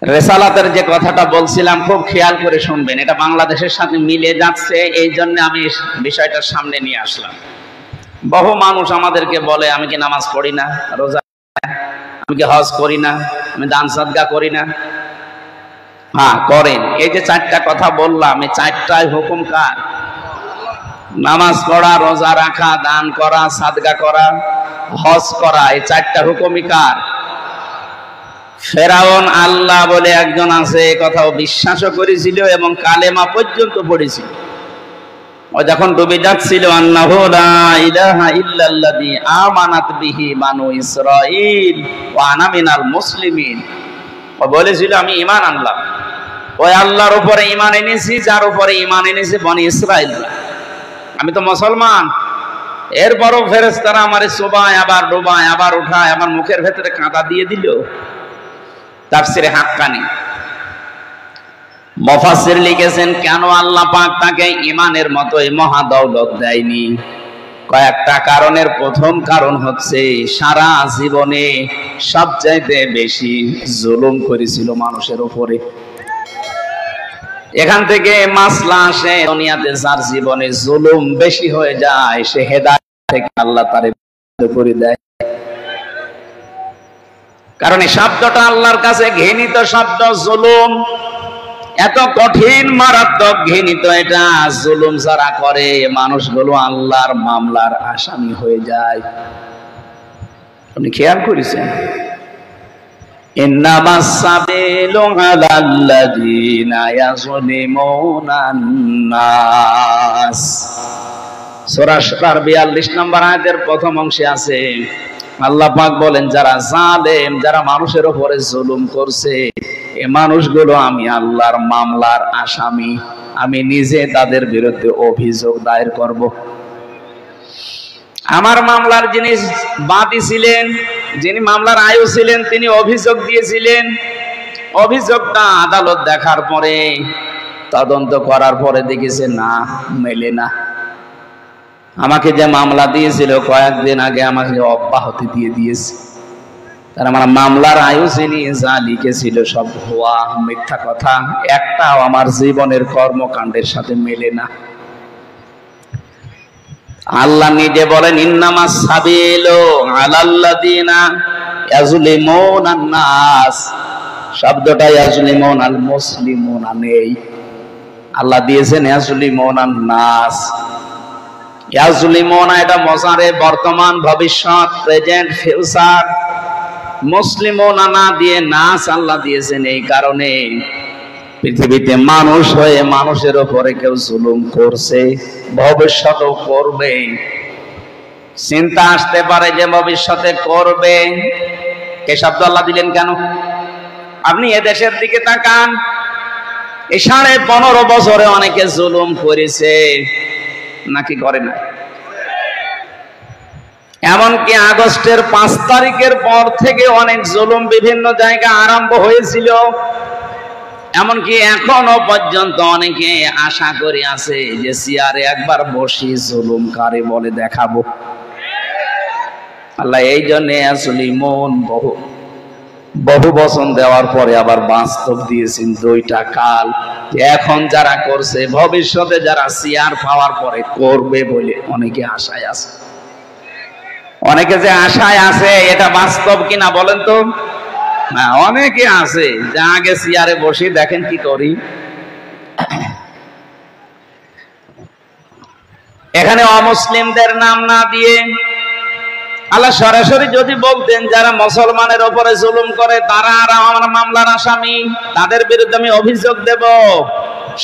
রেসালাতের যে কথাটা বলছিলাম খুব খেয়াল করে শুনবেন, এটা বাংলাদেশের সাথে মিলে যাচ্ছে, এই জন্য আমি বিষয়টার সামনে নিয়ে আসলাম। বহু মানুষ আমাদেরকে বলে আমি কি নামাজ পড়ি না, রোজা, আমি কি হজ করি না, আমি দান সাদকা করি না। হ্যাঁ করেন, এই যে চারটা কথা বললাম, এই চারটাই হুকুম কার? নামাজ পড়া, রোজা রাখা, দান করা, সাদকা করা, হজ করা, এই চারটা হুকুমই কার? ফেরাউন আল্লাহ বলে একজন আছে, এই কথাও বিশ্বাসও করেছিল এবং কালেমা পর্যন্ত পড়েছিল। ও যখন ডুবে যাচ্ছিল, আন্নাহু লা ইলাহা ইল্লাল্লাযী আমানাত বিহি বানু ইসরাঈল ওয়া আনা মিনাল মুসলিমিন, ও বলেছিল আমি ঈমান আনলাম, ওই আল্লাহর উপরে ঈমান এনেছি যার উপরে ঈমান এনেছে বনি ইসরাঈল, আমি তো মুসলমান। এরপরও ফেরেশতারা আমারে চোবায়, আবার ডোবায়, আবার উঠায়, আমার মুখের ভেতরে কাঁটা দিয়ে দিল। তাফসিরে হাক্কানি মুফাসসির লিখেছেন কেন আল্লাহ পাক তাকে ঈমানের মতো এই মহা দৌলত দেয়নি। কয়েকটা কারণের প্রথম কারণ হচ্ছে সারা জীবনে সবচাইতে বেশি জুলুম করেছিল মানুষের উপরে। এখান থেকে মাসলা আসে, দুনিয়াতে যার জীবনে জুলুম বেশি হয়ে যায় সে হেদায়েত থেকে আল্লাহ তারে বিচ্যুত করে দেয়। কারণ এই শব্দটা আল্লাহর কাছে ঘৃণিত শব্দ। জুলুম এত কঠিন, মারাত্মক ঘৃণিত, এটা জুলুম যারা করে মানুষগুলো আল্লাহর মামলার আসামি হয়ে যায়। আপনি খেয়াল করেছেন? ইন্নামাস সাবিলু আলাল্লাযীনা ইয়াযলিমুনান নাস। সূরা শুরার 42 নম্বর আয়াতের প্রথম অংশে আছে, আল্লাহ পাক বলেন যারা জালেম, যারা মানুষের উপরে জুলুম করছে, এই মানুষগুলো আমি আল্লাহর মামলার আসামি, আমি নিজে তাদের বিরুদ্ধে অভিযোগ দায়ের করব। আমার মামলার যিনি বাদী ছিলেন, যিনি মামলার আয়ু ছিলেন, তিনি অভিযোগ দিয়েছিলেন। অভিযোগটা আদালত দেখার পরে, তদন্ত করার পরে দেখেছে না, মেলে না। আমাকে যে মামলা দিয়েছিল কয়েকদিন আগে আমাকে অব্যাহতি দিয়ে দিয়েছে। তার মানে মামলার আয়ু যিনি, যা লিখেছিল সব ভুয়া, মিথ্যা কথা, একটাও আমার জীবনের কর্মকাণ্ডের সাথে মেলে না। আল্লাহ নিজে বলেন ইন্নামাস সাবিলু আলাল্লাযীনা ইয়াযলিমুনান নাস। শব্দটা ইয়াযলিমুন আল মুসলিমুনা নেই, আল্লাহ দিয়েছেন ইয়াযলিমুনান নাস। ইয়াযলিমুনা এটা মুজারে, বর্তমান, ভবিষ্যৎ, প্রেজেন্ট, ফিউচার। মুসলিমুনা না দিয়ে নাস আল্লাহ দিয়েছেন এই কারণে পৃথিবীতে মানুষ হয়ে মানুষের উপরে কেউ জুলুম করছে, ভবিষ্যতেও করবে। চিন্তা আসতে পারে যে ভবিষ্যতে করবে, এ শব্দ আল্লাহ দিলেন কেন? আপনি এদেশের দিকে তাকান, এই 15.5 বছরে অনেকে জুলুম করেছে নাকি করে না? এমনকি আগস্টের 5 তারিখের পর থেকে অনেক জুলুম বিভিন্ন জায়গায় আরম্ভ হয়েছিল। এমনকি এখনো পর্যন্ত অনেকে আশা করে আছে যে চেয়ারে একবার বসি জুলুম কারে বলে দেখাবো। আল্লাহ এই জন্য আসলে মন বহু বচন দেওয়ার পরে আবার বাস্তব দিয়েছেন 2টা কাল। এখন যারা করছে, ভবিষ্যতে যারা চেয়ার পাওয়ার পরে করবে বলে অনেকে আশায় আছে। অনেকে যে আশায় আছে এটা বাস্তব কিনা বলেন তো? না, অনেকে আছে যে আগে চেয়ারে বসে দেখেন কি করি। এখানে অমুসলিমদের নাম না দিয়ে আল্লাহ সরাসরি যদি বলতেন যারা মুসলমানের উপরে জুলুম করে তারা আর আমার মামলার আসামি, তাদের বিরুদ্ধে আমি অভিযোগ দেব,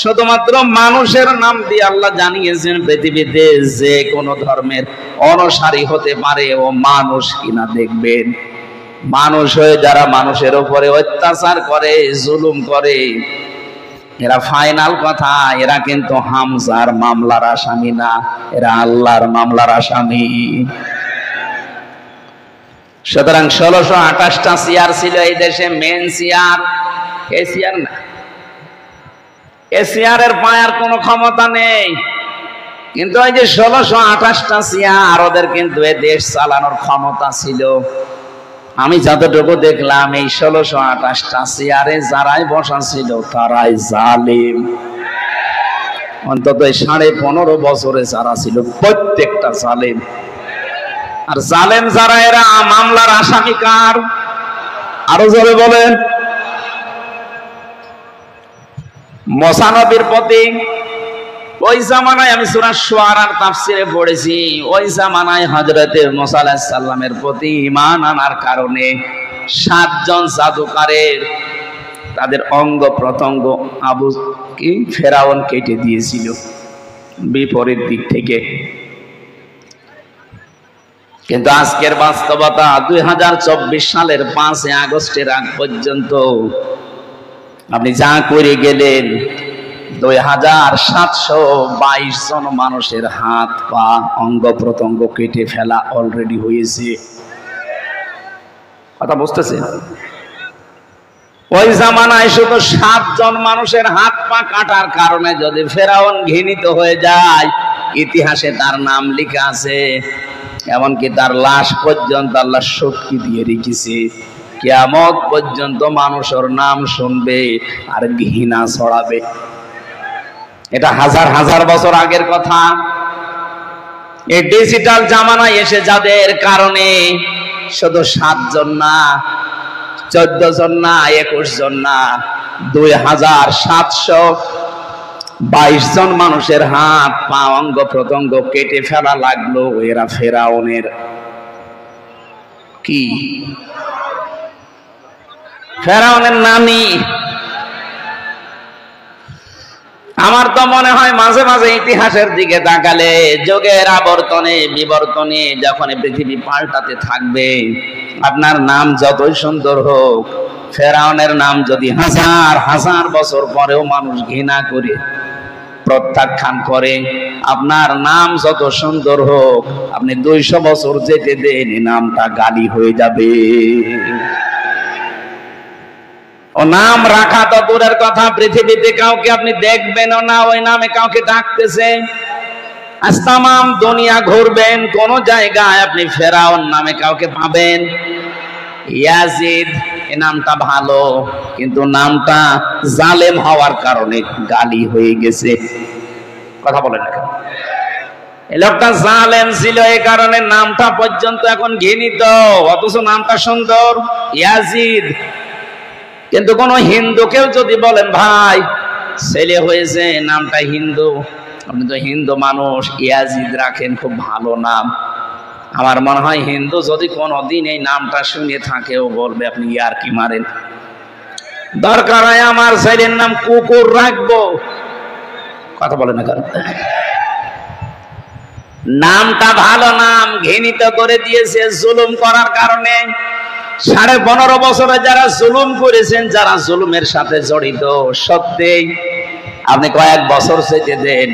শুধুমাত্র মানুষের নাম দিয়ে আল্লাহ জানিয়েছেন পৃথিবীতে যে কোন ধর্মের অনুসারী হতে পারে ও মানুষ কিনা দেখবেন। মানুষ হয়ে যারা মানুষের উপরে অত্যাচার করে, জুলুম করে, এরা ফাইনাল কথা, এরা কিন্তু হামজার মামলার আসামি না, এরা আল্লাহর মামলার আসামি। সুতরাং 1628টা চেয়ার ছিল এই দেশে, মেন চেয়ার, এই চেয়ার না, এই চেয়ারের পায়ার কোনো ক্ষমতা নেই। কিন্তু এই যে 1628টা চেয়ার, ওদের কিন্তু এই দেশ চালানোর ক্ষমতা ছিল। আমি যতটুকু দেখলাম এই 1628টা চেয়ারে যারাই বসা ছিল তারাই জালেম। অন্তত 15.5 বছরে যারা ছিল প্রত্যেকটা জালেম। আর জালেম যারা এরা মামলার আসামি কার? আরো জোরে বলেন। মুসা নবীর প্রতি ওই জামানায়, আমি সূরা শুআরার তাফসিরে পড়েছি, ওই জামানায় হযরতে মুসা আলাইহিস সালামের প্রতি ঈমান আনার কারণে 7 জন জাদুকারের তাদের অঙ্গ প্রত্যঙ্গ ফেরাউন কেটে দিয়েছিল বিপরীত দিক থেকে। কিন্তু আজকের বাস্তবতা 2024 সালের 5 আগস্টের আগ পর্যন্ত আপনি যা করে গেলেন 2722 জন মানুষের হাত পা অঙ্গ প্রত্যঙ্গ কেটে ফেলা অলরেডি হয়েছে। কথা বুঝতেছে? ওই জামানায় শুধু 7 জন মানুষের হাত পা কাটার কারণে যদি ফেরাউন ঘৃণিত হয়ে যায়, ইতিহাসে তার নাম লেখা আছে, এমনকি তার লাশ পর্যন্ত আল্লাহ সাক্ষী দিয়ে রেখেছে। কিয়ামত পর্যন্ত মানুষের নাম শুনবে আর ঘৃণা ছড়াবে। এটা হাজার হাজার বছর আগের কথা। এই ডিজিটাল জামানায় এসে যাদের কারণে শুধু 7 জন না, 14 জন না, 21 জন না, 2722 জন মানুষের হাত পা অঙ্গ প্রত্যঙ্গ কেটে ফেলা লাগলো। এরা ফেরাউনের কি? ফেরাউনের নানি। আমার তো মনে হয় মাঝে মাঝে ইতিহাসের দিকে তাকালে, যুগের আবর্তনে বিবর্তনে যখন পৃথিবী পাল্টাতে থাকবে, আপনার নাম যতই সুন্দর হোক, ফেরাউনের নাম যদি হাজার হাজার বছর পরেও মানুষ ঘৃণা করে প্রত্যাখ্যান করে, আপনার নাম যত সুন্দর হোক, আপনি 200 বছর যেতে দেন, নামটা গালি হয়ে যাবে। ও নাম রাখা তো দূরের কথা, পৃথিবীতে কাউকে আপনি দেখবেনও না ওই নামে কাউকে ডাকতেছে। আজ তাম দুনিয়া ঘুরবেন, কোন জায়গায় আপনি ফেরাউন নামে কাউকে পাবেন। ইয়াজিদ, এই নামটা ভালো, কিন্তু নামটা জালেম হওয়ার কারণে গালি হয়ে গেছে। কথা বলেন না, এই লোকটা জালেম ছিল, এই কারণে নামটা পর্যন্ত এখন ঘৃণিত, অথচ নামটা সুন্দর ইয়াজিদ। কিন্তু কোন হিন্দুকেও যদি বলেন ভাই ছেলে হয়েছে নামটা হিন্দু, আপনি তো হিন্দু মানুষ, ইয়াজিদ রাখেন, খুব ভালো নাম, আমার মনে হয় হিন্দু যদি কোনদিন এই নামটা শুনে থাকেও বলবে আপনি ইয়ার কি মারেন। দরকার হয় আমার ছেলের নাম কুকুর রাখবো। কথা বলে না, কারণ নামটা ভালো নাম ঘৃণিত করে দিয়েছে জুলুম করার কারণে। 15.5 বছরে যারা জুলুম করেছেন, যারা জুলুমের সাথে জড়িত, সত্যিই আপনি কয়েক বছর যেতে দেন,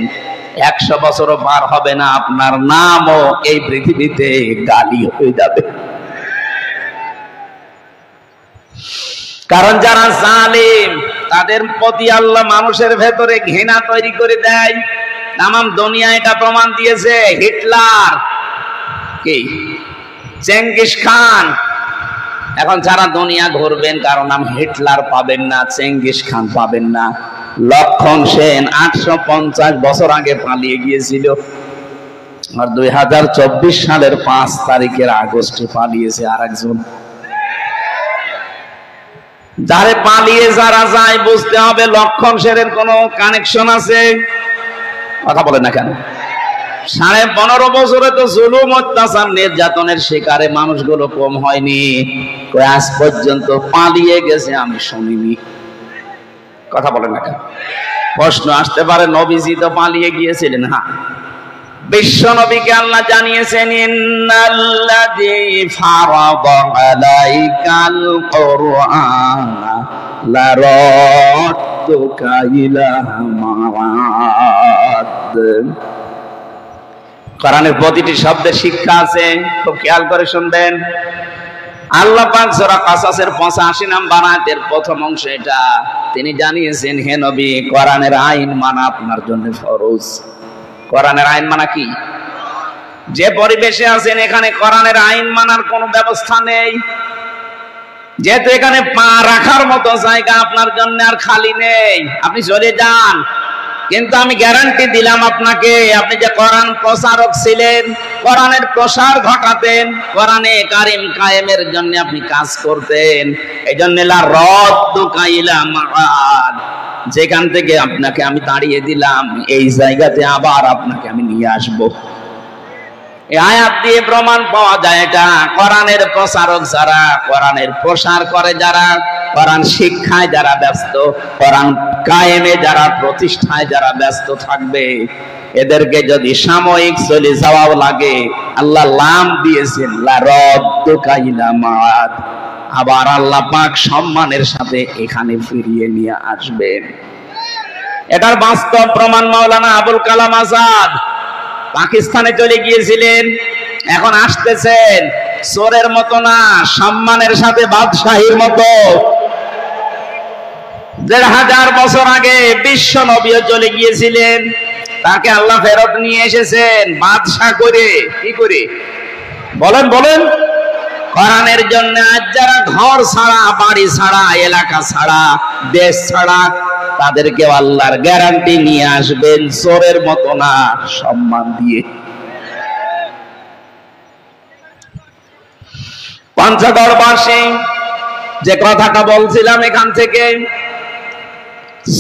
100 বছরও পার হবে না, আপনার নামও এই পৃথিবীতে গালি হয়ে যাবে। কারণ যারা জালিম তাদের প্রতি আল্লাহ মানুষের ভেতরে ঘৃণা তৈরি করে দেয়। তাম দুনিয়া এটা প্রমাণ দিয়েছে। হিটলার কি, চেঙ্গিস খান, এখন যারা দুনিয়া ঘুরবেন কারো নাম হিটলার পাবেন না, চেঙ্গিস খান পাবেন না। লক্ষণ সেন 850 বছর আগে পালিয়ে গিয়েছিল, আর 2024 সালের 5 তারিখের আগস্টে পালিয়েছে আরেকজন। যারে পালিয়ে যারা যায় বুঝতে হবে লক্ষণ সেনের কোনো কানেকশন আছে। কথা বলে না কেন? 15.5 বছরে তো জুলুম অত্যাচার নির্যাতনের শিকারে মানুষগুলো কম হয়নি, আজ পর্যন্ত পালিয়ে গেছে আমি শুনিনি। কথা বলে না কেন? প্রশ্ন আসতে পারে নবীজি তো পালিয়ে গিয়েছিলেন। হ্যাঁ, বিশ্ব নবীকে আল্লাহ জানিয়েছেন ইন্নাল্লাযী ফারাদা আলাইকাল কুরআনা লারাদ্দুকা ইলা মাআদ। কোরআনের প্রতিটি শব্দের শিক্ষা আছে, খুব খেয়াল করে শুনবেন। আল্লাহ পাক সূরা কাসাসের 85 নম্বর আয়াতের প্রথম অংশ এটা। তিনি জানিয়েছেন, হে নবী, কোরআনের আইন মানা আপনার জন্য ফরজ। কোরআনের আইন মানা কি? যে পরিবেশে আছেন এখানে কোরআনের আইন মানার কোনো ব্যবস্থা নেই, যেহেতু এখানে পা রাখার মতো জায়গা আপনার জন্য আর খালি নেই, আপনি চলে যান। কিন্তু আমি গ্যারান্টি দিলাম আপনাকে, আপনি যে কোরআন প্রচারক ছিলেন, কোরআনের প্রসার ঘটাতেন, কোরআনে কারিম কায়েমের জন্য আপনি কাজ করতেন, এই জন্য লা রাদ্দুকা ইলা মাআদ, যেখান থেকে আপনাকে আমি তাড়িয়ে দিলাম এই জায়গাতে আবার আপনাকে আমি নিয়ে আসবো। এই আয়াত দিয়ে প্রমাণ পাওয়া যায় এটা কোরআনের প্রচারক যারা, কোরআনের প্রসার করে যারা, কোরআন শিক্ষায় যারা ব্যস্ত, কোরআন কায়েমে যারা, প্রতিষ্ঠায় যারা ব্যস্ত থাকবে, এদেরকে যদি সাময়িক চলে যাওয়াও লাগে, আল্লাহ লাম দিয়েছেন লা রাদ্দুকা ইলা মাআদ, আবার আল্লাহ পাক সম্মানের সাথে এখানে ফিরিয়ে নিয়ে আসবেন। এটার বাস্তব প্রমাণ মাওলানা আবুল কালাম আজাদ পাকিস্তানে চলে গিয়েছিলেন, এখন আসতেছেন চোরের মতো না, সম্মানের সাথে, বাদশাহীর মতো। ১৫০০ বছর আগে বিশ্ব নবীও চলে গিয়েছিলেন, তাকে আল্লাহ ফেরত নিয়ে এসেছেন বাদশাহ করে। কি করে বলেন বলেন? কোরআনের জন্য আজ যারা ঘর ছাড়া, বাড়ি ছাড়া, এলাকা ছাড়া, দেশ ছাড়া, তাদেরকে আল্লাহর গ্যারান্টি নিয়ে আসবেন চোরের মতো না, সম্মান দিয়ে। পঞ্চগড়বাসী যে কথাটা বলছিলাম, এখান থেকে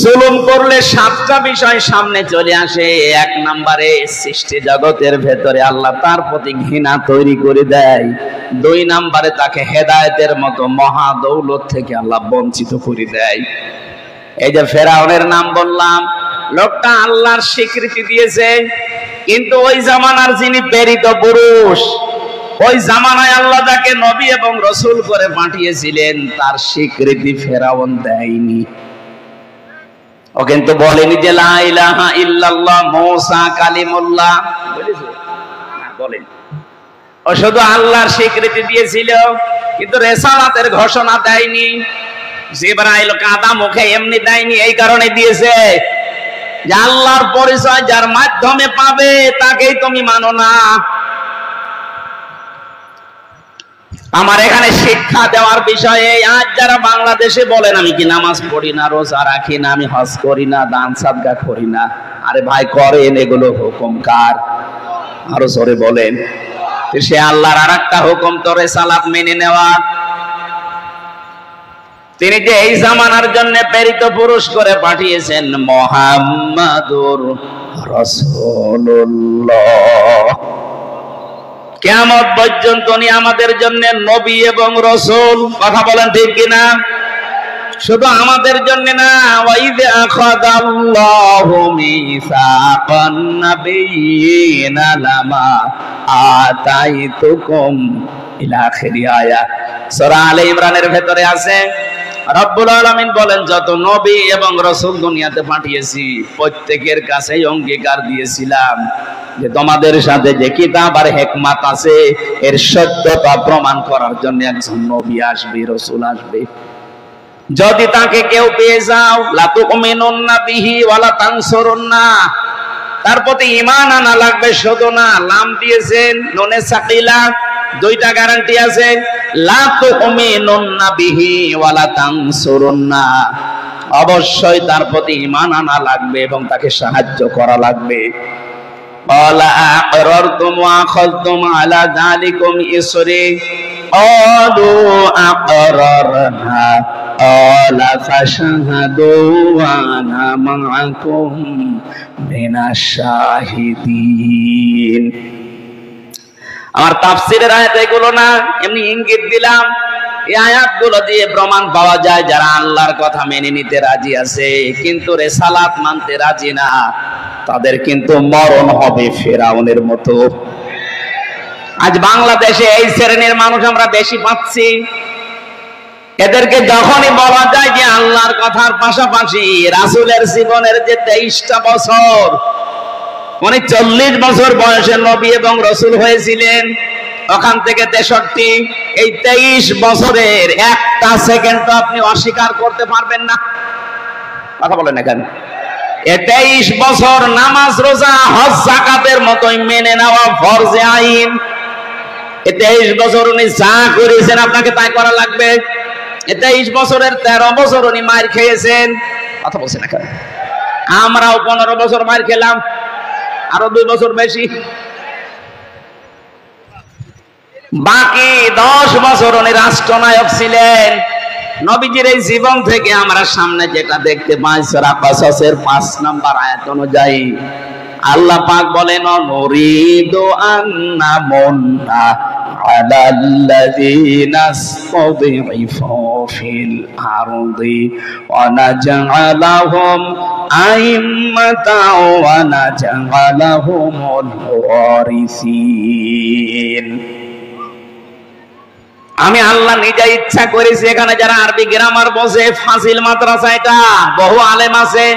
জুলুম করলে 7টা বিষয় সামনে চলে আসে। 1 নম্বরে সৃষ্টি জগতের ভেতরে আল্লাহ তার প্রতি ঘৃণা তৈরি করে দেয়। 2 নম্বরে তাকে হেদায়েতের মতো মহা দৌলত থেকে আল্লাহ বঞ্চিত করে দেয়। এই যে ফেরাউনের নাম বললাম, লোকটা আল্লাহর স্বীকৃতি দিয়েছে, কিন্তু ওই জামানার যিনি প্রেরিত পুরুষ, ওই জামানায় আল্লাহ তাকে নবী এবং রাসূল করে পাঠিয়েছিলেন, তার স্বীকৃতি ফেরাউন দেয়নি। ও কিন্তু বলেনি যে লা ইলাহা ইল্লাল্লাহ মুসা কালিমুল্লাহ, বলেছে না, বলেন। ও শুধু আল্লাহর স্বীকৃতি দিয়েছিল, কিন্তু রিসালাতের ঘোষণা দেয়নি। জিবরাইল কাদা মুখে এমনি দেয়নি, এই কারণে দিয়েছে যে আল্লাহর পরিচয় যার মাধ্যমে পাবে তাকেই তুমি মানো না। আমার এখানে শিক্ষা দেওয়ার বিষয়ে আজ যারা বাংলাদেশে বলেন আমি কি নামাজ পড়ি না, রোজা রাখি না, আমি হজ করি না, দান সাদকা করি না, আরে ভাই করেন, এগুলো হুকুম কার? আরো জোরে বলেন। সে আল্লাহর আরেকটা হুকুম তো রিসালাত মেনে নেওয়া। তিনি যে এই জামানার জন্য প্রেরিত পুরুষ করে পাঠিয়েছেন মুহাম্মাদুর রাসূলুল্লাহ, কিয়ামত পর্যন্ত উনি আমাদের জন্য নবী এবং রাসূল। কথা বলেন ঠিক কিনা? শুধু আমাদের জন্য না, ওয়াইদ আখাযাল্লাহু মিসাকান নাবিয়িনা লামা আতাইতুকুম ইলা আখিরি আয়াত। সূরা আলে ইমরানের ভেতরে আছে, রব্বুল আলামিন বলেন যত নবী এবং রাসূল দুনিয়াতে পাঠিয়েছি প্রত্যেকের কাছেই অঙ্গীকার দিয়েছিলাম যে তোমাদের সাথে যে কিতাব আর হিকমত আছে এর সত্যতা প্রমাণ করার জন্য একজন নবী আসবে, রাসূল আসবে। যদি তাকে কেউ পেয়ে যাও, লা তুমিনুন্না বিহি ওয়া লা তানসুরুন্না, তার প্রতি ঈমান আনা লাগবে শুধু না, লাম দিয়েছেন নুনে সাকিলা, 2টা গ্যারান্টি আছে। লা তুমিনুন্না বিহি ওয়া লা তানসুরুন্না, অবশ্যই তার প্রতি ঈমান আনা লাগবে এবং তাকে সাহায্য করা লাগবে। ক্বালা আকরারতুম ওয়া আখাযতুম আলা যালিকুম ইসরি, ক্বালু আকরারনা, ক্বালা ফাশহাদু ওয়া আনা মাআকুম মিনাশ শাহিদিন। আমার তাফসীরের আয়াত এগুলো না, এমনি ইঙ্গিত দিলাম। এই আয়াতগুলো দিয়ে প্রমাণ পাওয়া যায় যারা আল্লাহর কথা মেনে নিতে রাজি আছে কিন্তু রিসালাত মানতে রাজি না, তাদের কিন্তু মরণ হবে ফেরাউনের মতো। আজ বাংলাদেশে এই শ্রেণীর মানুষ আমরা বেশি পাচ্ছি। এদেরকে যখনই বলা যায় যে আল্লাহর কথার পাশাপাশি রাসূলের জীবনের যে 23টা বছর, উনি 40 বছর বয়সে নবী এবং রাসূল হয়েছিলেন, ওখান থেকে 63, এই 23 বছরের একটা সেকেন্ড তো আপনি অস্বীকার করতে পারবেন না। কথা বলেন এখানে, এই 23 বছর নামাজ রোজা হজ যাকাতের মতোই মেনে নেওয়া ফরজে আইন। এই 23 বছর উনি যা করেছেন আপনাকে তাই করা লাগবে। 23 বছরের 13 বছর উনি মার খেয়েছেন। কথা বলছেন না কেন? আমরাও 15 বছর মার খেলাম, আরো 2 বছর বেশি। বাকি 10 বছর উনি রাষ্ট্রনায়ক ছিলেন। নবীজির এই জীবন থেকে আমরা সামনে যেটা দেখতে পাই সূরা কাসাসের 5 নম্বর আয়াত অনুযায়ী আল্লাহ পাক বলেন, নুরিদু আন্না মুন্না আলাল্লাযীনা ইসতাযিফু ফিল আরদি ওয়া নাজআলাহুম আইম্মাতাও ওয়া নাজআলাহুমুল ওয়ারিসিন। আমি আল্লাহ নিজে ইচ্ছা করেছি এখানে যারা আরবি গ্রামার বোঝে, ফাজিল মাদ্রাসা, এটা বহু আলেম আছে।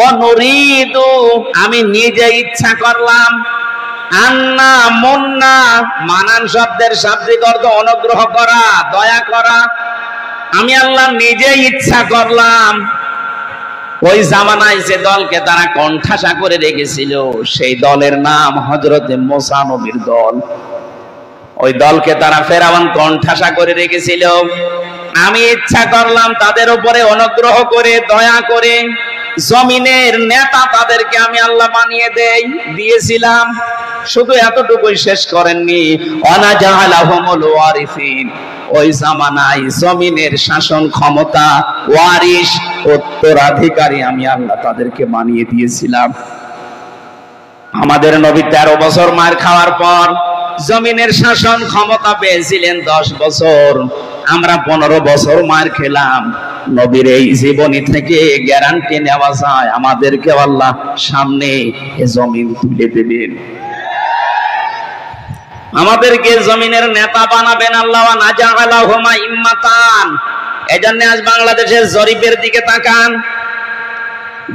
অনুরিদু, আমি নিজে ইচ্ছা করলাম, আন্না মুন্না, মানান শব্দের শাব্দিক অর্থ অনুগ্রহ করা, দয়া করা। আমি আল্লাহ নিজে ইচ্ছা করলাম ওই জামানায় যে দলকে তারা কণ্ঠাসা করে রেখেছিল সেই দলের নাম হযরতে মুসা নবীর দল। ওই দলকে তারা ফেরাউন কণ্ঠাসা করে রেখেছিল। আমি ইচ্ছা করলাম তাদের উপরে অনুগ্রহ করে, দয়া করে জমিনের নেতা তাদেরকে আমি আল্লাহ বানিয়ে দিয়েছিলাম। শুধু এতটুকুই শেষ করেননি, ওয়ানা জাআলাহুমুল ওয়ারিসিন, ওই জামানায় জমিনের শাসন ক্ষমতা, ওয়ারিস, উত্তরাধিকারী আমি আল্লাহ তাদেরকে বানিয়ে দিয়েছিলাম। আমাদের নবী 13 বছর মার খাওয়ার পর জমিনের শাসন ক্ষমতা পেয়েছিলেন 10 বছর। আমরা 15 বছর মার খেলাম। নবীর এই জীবনী থেকে গ্যারান্টি নেওয়া যায় আমাদেরকে আল্লাহ সামনে এ জমিন তুলে দেবেন, আমাদেরকে জমিনের নেতা বানাবেন আল্লাহ। ওয়া নাজআলাহুম আইম্মাতান। এজন্য আজ বাংলাদেশের জরিপের দিকে তাকান।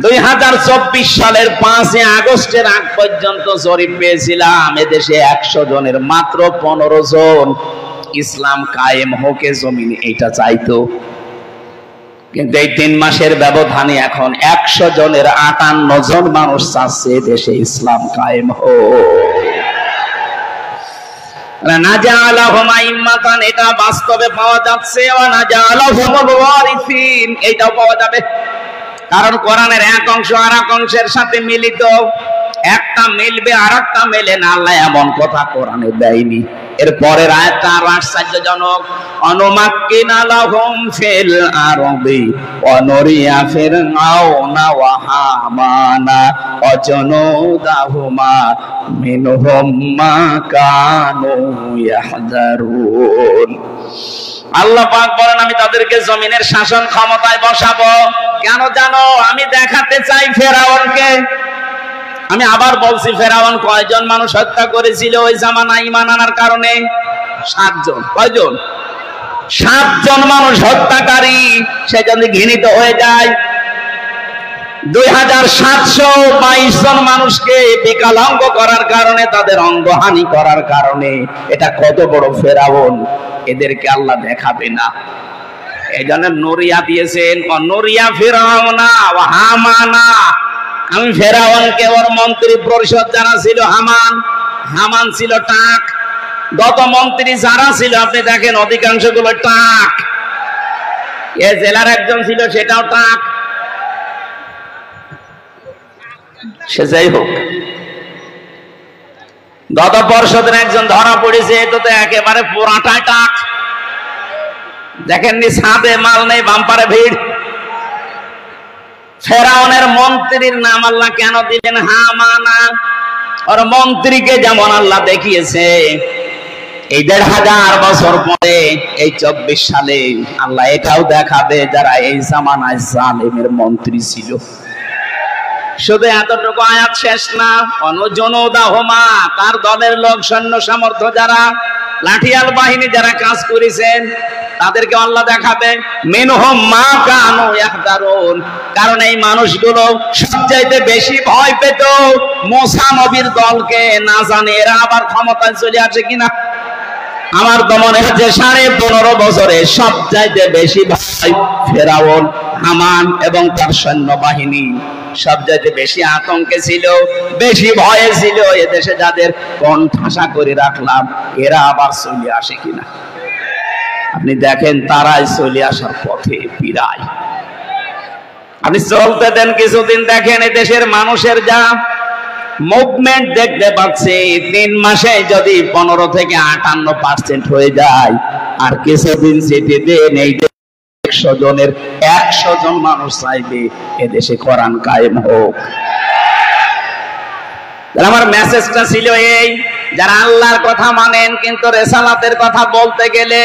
2024 সালের 5 আগস্টের আগ পর্যন্ত জরিপ পেয়েছিলাম এদেশে 100 জনের মাত্র 15 জন ইসলাম কায়েম হোকে জমিনে এটা চাইতো। কিন্তু এই 3 মাসের ব্যবধানে এখন 100 জনের 58 জন মানুষ চাচ্ছে দেশে ইসলাম কায়েম হোক। নাজআলাহুম আইম্মাতান, এটা বাস্তবে পাওয়া যাচ্ছে। ওয়া নাজআলাহুমুল ওয়ারিসিন, এটাও পাওয়া যাবে। কারণ কোরআনের এক অংশ আর এক অংশের সাথে মিলিত, একটা মিলবে আর একটা মেলে না, আল্লাহ এমন কথা কোরআনে দেয়নি। এর পরের আয়াতটা আরো আশ্চর্যজনক, অনুমাক্কিনা লাহুম ফিল আরদি ওয়া নুরিয়া ফিরআউনা ওয়া হামানা ওয়া জুনুদাহুমা মিনহুম মা কানু ইয়াহযারুন। আল্লাহ পাক বলেন, আমি তাদেরকে জমিনের শাসন ক্ষমতায় বসাবো। কেন জানো? আমি দেখাতে চাই ফেরাউনকে। আমি আবার বলছি, ফেরাউন কয়জন মানুষ হত্যা করেছিল ওই জামানায় ঈমান আনার কারণে? 7 জন। কয়জন? 7 জন মানুষ হত্যাকারী। সে যদি ঘৃণিত হয়ে যায়, 2722 জন মানুষকে বিকলাঙ্গ করার কারণে, তাদের অঙ্গহানি করার কারণে। এটা কত বড় ফেরাউন, এদেরকে আল্লাহ দেখাবে না। এই জন্য নরিয়া দিয়েছেন, নরিয়া ফিরআউনা ওয়া হামানা। আমি ফেরাউনকে ওর মন্ত্রী পরিষদ যারা ছিল, হামান ছিল টাক। গত মন্ত্রী যারা ছিল আপনি দেখেন অধিকাংশ গুলো টাক। এ জেলার একজন ছিল, সেটাও টাক। সে যাই হোক, গত পর্ষদের একজন ধরা পড়েছে, এটা তো একেবারে পুরাটাই টাক। দেখেননি ছাদে মাল নেই, বাম্পারে ভিড়। ফেরাউনের মন্ত্রীর নাম আল্লাহ কেন দিলেন হামানা? ওর মন্ত্রীকে যেমন আল্লাহ দেখিয়েছে এই 1500 বছর পরে, এই 24 সালে আল্লাহ এটাও দেখাবে যারা এই জামানায় জালেমের মন্ত্রী ছিল। শুধু এতটুকু আয়াত শেষ না, অনুজনুদাহুমা, তার দলের লোক, সৈন্য সামর্থ্য যারা, লাঠিয়াল বাহিনী যারা কাজ করেছেন তাদেরকে আল্লাহ দেখাবে মিনহুম মা কানু ইয়াহযারুন। কারণ এই মানুষগুলো সবচাইতে বেশি ভয় পেত মুসা নবীর দলকে। না জানে এরা আবার ক্ষমতায় চলে আসে কিনা। আমার তো মনে হচ্ছে 15.5 বছরে সবচাইতে বেশি ভয় ফেরাউন, হামান এবং তার সৈন্যবাহিনী। সবচাইতে বেশি আতঙ্কে ছিল, বেশি ভয়ে ছিল এদেশে যাদের কণ্ঠাসা করে রাখলাম, এরা আবার চলে আসে কিনা। আপনি দেখেন তারাই চলে আসার পথে পীড়ায়। আপনি চলতে দেন কিছুদিন, দেখেন এই দেশের মানুষের যা মুভমেন্ট দেখতে পাচ্ছি, 3 মাসে যদি 15 থেকে 58% হয়ে যায়, আর কিছুদিন যেতে দেন এই 100 জনের 100 জন মানুষ চাইবে এদেশে কোরআন কায়েম হোক। আমার মেসেজটা ছিল এই, যারা আল্লাহর কথা মানেন কিন্তু রেসালাতের কথা বলতে গেলে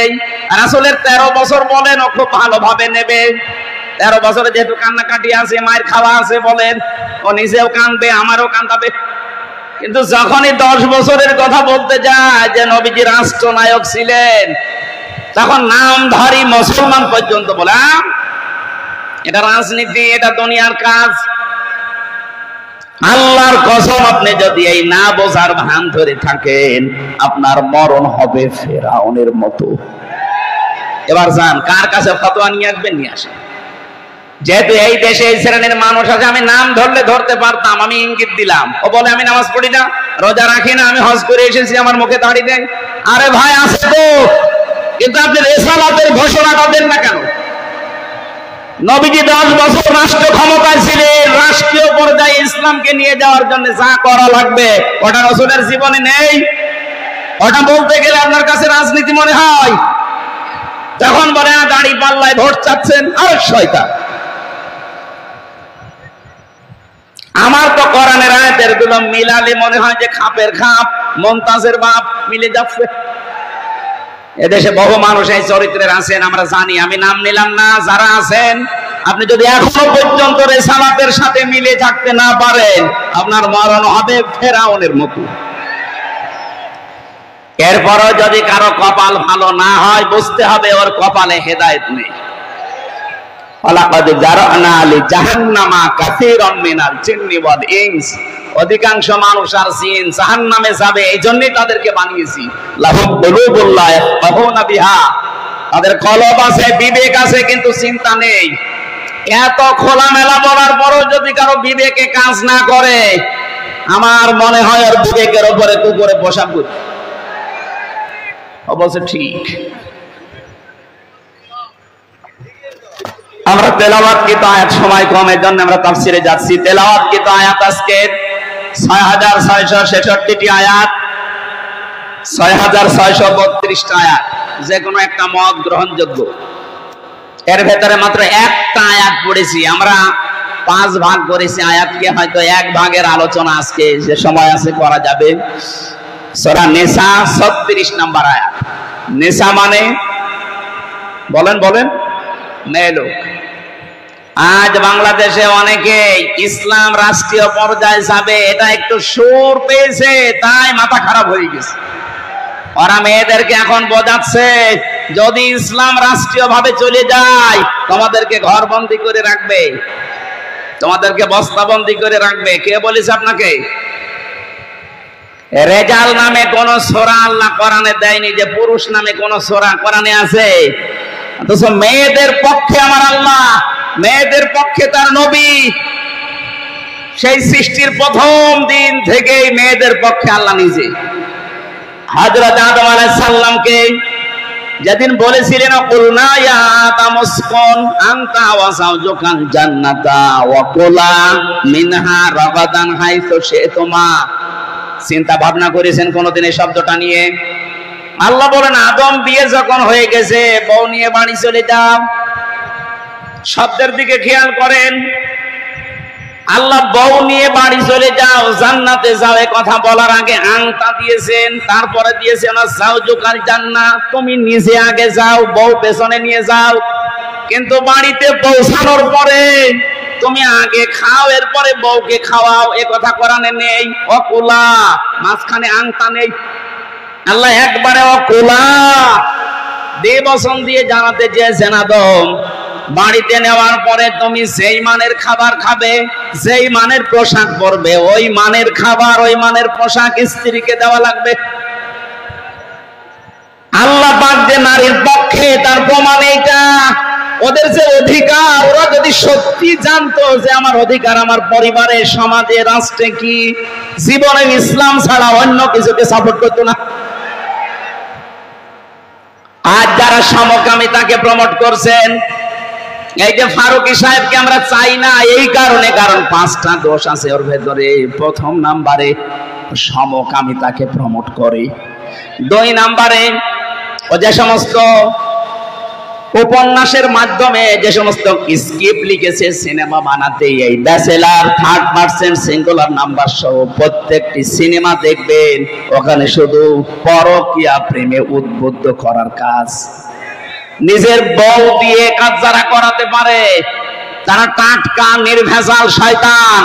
রাসূলের 13 বছর বলেন ও খুব ভালোভাবে নেবে। 13 বছরে যেহেতু কান্নাকাটি আছে, মায়ের খাওয়া আছে বলেন, ও নিজেও কাঁদবে, আমারও কাঁদাবে। কিন্তু যখনই 10 বছরের কথা বলতে যায় যে নবীজি রাষ্ট্রনায়ক ছিলেন, তখন নামধারী মুসলমান পর্যন্ত বলে এটা রাজনীতি, এটা দুনিয়ার কাজ। আল্লাহর কসম, আপনি যদি এই না বোঝার ভান ধরে থাকেন, আপনার মরণ হবে ফেরাউনের মতো। এবার যান, কার কাছে ফতোয়া নিয়ে আসবেন, নিয়ে আসেন। যেহেতু এই দেশে এই শ্রেণীর মানুষ আছে, আমি নাম ধরলে ধরতে পারতাম, আমি ইঙ্গিত দিলাম। ও বলে আমি নামাজ পড়ি না, রোজা রাখি না, আমি হজ করে এসেছি, আমার মুখে দাড়ি দেয়। আরে ভাই আছে তো, কিন্তু আপনি রিসালাতের ঘোষণাটা দেন না কেন? নবীজি 10 বছর রাষ্ট্র ক্ষমতায় ছিলেন, রাষ্ট্রীয় পর্যায়ে ইসলামকে নিয়ে যাওয়ার জন্য যা করা লাগবে ওটা রাসূলের জীবনে নেই। ওটা বলতে গেলে আপনার কাছে রাজনীতি মনে হয়। তখন বলে দাড়ি পাল্লায় ভোট চাচ্ছেন, আর শয়তান। আমার তো কোরআনের আয়াতের গুলো মিলালে মনে হয় যে খাপের খাপ, মুমতাজের বাপ মিলে যাচ্ছে। এদেশে বহু মানুষ এই চরিত্রের আছেন, আমরা জানি, আমি নাম নিলাম না। যারা আছেন, আপনি যদি এখনো পর্যন্ত রিসালাতের সাথে মিলে থাকতে না পারেন, আপনার মরণ হবে ফেরাউনের মতো। এরপরও যদি কারো কপাল ভালো না হয়, বুঝতে হবে ওর কপালে হেদায়েত নেই। ওয়ালাকাদ জারানা লিজাহান্নামা কাসীরাম মিনাল জিন্নি ওয়াল ইনস, অধিকাংশ মানুষ আর জিন জাহান্নামে যাবে, এই জন্যই তাদেরকে বানিয়েছি। লাহুম কুলুবুন লা ইয়াফকাহুনা বিহা, তাদের কলব আছে, বিবেক আছে, কিন্তু চিন্তা নেই। এত খোলামেলা বলার পরও যদি কারো বিবেকে কাজ না করে, আমার মনে হয় ওর বিবেকের উপরে কুকুরে পোশাক করে। অবশ্য ঠিক। আমরা তেলাওয়াতকৃত আয়াত, সময় কমের জন্য আমরা তাফসিরে যাচ্ছি। তেলাওয়াতকৃত আয়াত আজকে 6666টি আয়াত, 6632টা আয়াত, যে কোনো একটা মত গ্রহণযোগ্য। এর ভেতরে মাত্র একটা আয়াত পড়েছি, আমরা 5 ভাগ করেছি আয়াতকে, হয়তো 1 ভাগের আলোচনা আজকে যে সময় আছে করা যাবে। সূরা নিসা 36 নম্বর আয়াত। নিসা মানে বলেন বলেন মেয়ে লোক। আজ বাংলাদেশে অনেকে ইসলাম রাষ্ট্রীয় পর্যায়ে যাবে, এটা একটু সুর পেয়েছে, তাই মাথা খারাপ হয়ে গেছে। ওরা মেয়েদেরকে এখন বোঝাচ্ছে, যদি ইসলাম রাষ্ট্রীয় ভাবে চলে যায়, তোমাদেরকে ঘরবন্দি করে রাখবে, তোমাদেরকে বস্তাবন্দি করে রাখবে। কে বলেছে আপনাকে? রেজাল নামে কোন সূরা আল্লাহ কোরআনে দেয়নি, যে পুরুষ নামে কোন সূরা কোরআনে আছে। অথচ মেয়েদের পক্ষে আমার আল্লাহ, মেয়েদের পক্ষে তার নবী, সেই সৃষ্টির প্রথম দিন থেকেই মেয়েদের পক্ষে আল্লাহ নিজে। হযরত আদম আলাইহিস সালামকে যেদিন বলেছিলেন, কুলনা ইয়া আদম উসকুন আনতা ওয়া যাওজুকাল জান্নাতা ওয়া কুলা মিনহা রাগাদান হাইসু শি'তুমা, চিন্তা ভাবনা করেছেন কোনদিন এই শব্দটা নিয়ে? আল্লাহ বলেন, আদম বিয়ে যখন হয়ে গেছে, বউ নিয়ে বাড়ি চলে যাও। শব্দের দিকে খেয়াল করেন। আল্লাহ বউ নিয়ে বাড়ি চলে যাও, জান্নাতে যাও, এই কথা বলার আগে আংটা দিয়েছেন, তারপরে দিয়েছেন যাওজুকাল জান্নাত, তুমি নিজে আগে যাও, বউ পেছনে নিয়ে যাও। কিন্তু বাড়িতে পৌঁছানোর পরে তুমি আগে খাও, এরপরে বউকে খাওয়াও, এ কথা কোরআনে নেই। অকুলা, মাঝখানে আংটা নেই। আল্লাহ একবারে অকুলা দেবসন দিয়ে জানাতে চেয়েছেন, আদম বাড়িতে নেওয়ার পরে তুমি যেই মানের খাবার খাবে, যেই মানের পোশাক পরবে, ওই মানের খাবার, ওই মানের পোশাক স্ত্রীকে দেওয়া লাগবে। আল্লাহ পাক যে নারীর পক্ষে, তার প্রমাণ এইটা। ওদের যে অধিকার, ওরা যদি সত্যি জানতো যে আমার অধিকার আমার পরিবারে, সমাজে, রাষ্ট্রে কি, জীবনে ইসলাম ছাড়া অন্য কিছুকে সাপোর্ট করতো না। আজ যারা সমকামিতাকে প্রমোট করছেন, এই যে ফারুকী সাহেবকে আমরা চাই না এই কারণে, কারণ 5টা দোষ আছে ওর ভেতরে। প্রথম নাম্বারে সমকামিতাকে প্রমোট করে, 2 নাম্বারে ও যে সমস্ত উপন্যাসের মাধ্যমে যে সমস্ত স্ক্রিপ্ট লিখেছে সিনেমা বানাতে, এই bachelor, third person singular number সহ প্রত্যেকটি সিনেমা দেখবেন ওখানে শুধু পরকীয়া প্রেমে উদ্বুদ্ধ করার কাজ। নিজের বউ দিয়ে কাজ যারা করাতে পারে তারা টাটকা নির্ভেজাল শয়তান।